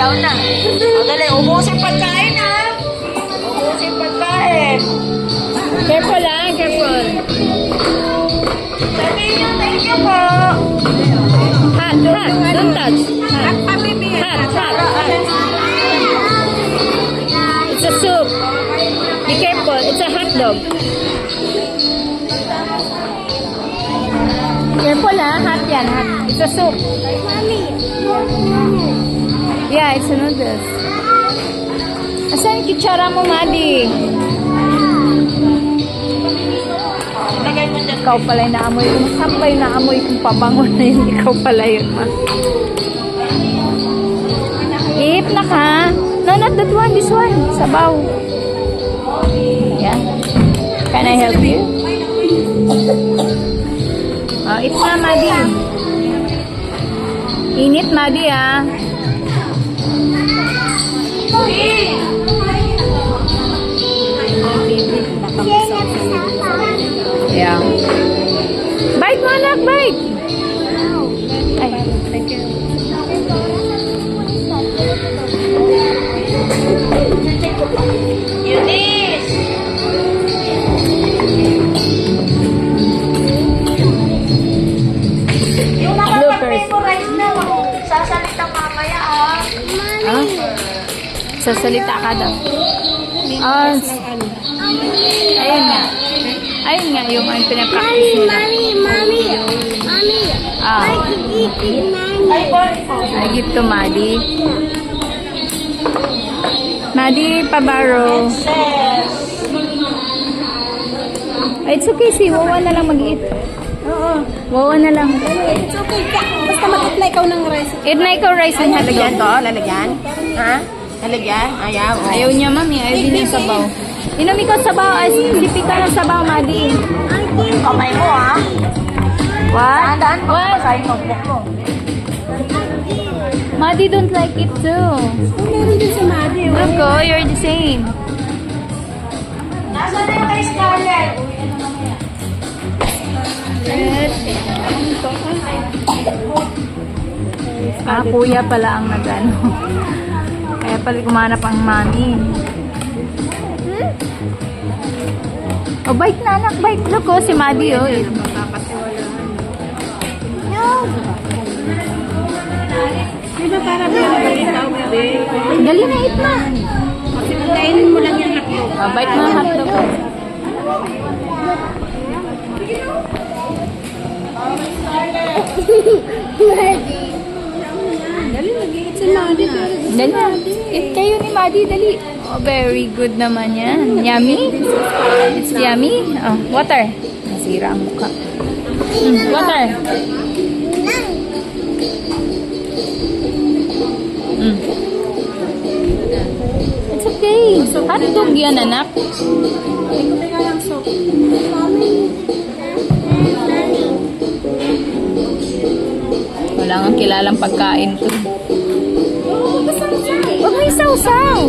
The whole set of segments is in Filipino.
sasayaw na. O, dali, ubusin pagkain ha. Ubusin pagkain. Careful ah, careful. Sabihin niyo, thank you po. Hot, don't touch. Hot, hot. It's a soup. Be careful, it's a hot dog. Careful ah, hot yan, hot. It's a soup. Yeah, it's a noodles. Asan yung kutsara mo, Madi? Ilagay mo dyan. Ikaw pala yung naamoy. Sambay naamoy kung pabango na yun. Ikaw pala yun, ma. Eat na ka. No, not that one. This one. Sabaw. Yeah. Can I help you? Oh, eat na, Madi. Init, Madi, ah. Yeah. Bite mo, anak, bite. Ay, thank you. Eunice! Yung nakapag-memorize na, sasalita mamaya ah. Ah? Sasalita ka daw. Ah, ayun nga. Ayun nga yung pinapractice nila. Mommy. Ah. Ay, boy. I give to Madi. Madi, pabaro. Princess. It's okay, si Wawa na lang mag-eat. Oo. Wawa na lang. It's okay. Basta mag-apply ikaw ng rice. Eat na ikaw rice and Lalagyan hotdog. to? Lalagyan? Ha? Lalagyan? Ayaw. Oh. Ayaw niya, mami. Ayaw din yung sabaw. Inom ikaw sabaw. Ay, sipi ka ng sabaw, Madi. Kamay mo ah. What? Daan mo. What? Basahin notebook mo. Madi don't like it too. Meron din si Madi. Look, oh, you're the same. Nasaan na yung kay Scarlett? Ah, kuya pala ang nagano. Kaya pala kumanap ang mami. Oh, bite na anak, bite. Look, oh, si Madi, oh. Di ba para bitaw, bebe? Dali na, eat na. Kainin mo lang yung hotdog. Oh, bite mo ang hotdog, oh. Dali, nag-iit si Madi. Dali na. Eat kayo ni Madi, dali. Oh, very good naman yan. Yummy? It's yummy? Oh, water. Nasira ang mukha. Water. It's okay. Hotdog yan, anak. Teka lang, so. Wala nga kilalang pagkain to. Huwag mo isaw-saw.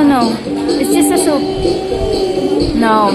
No. It's just a soup. No.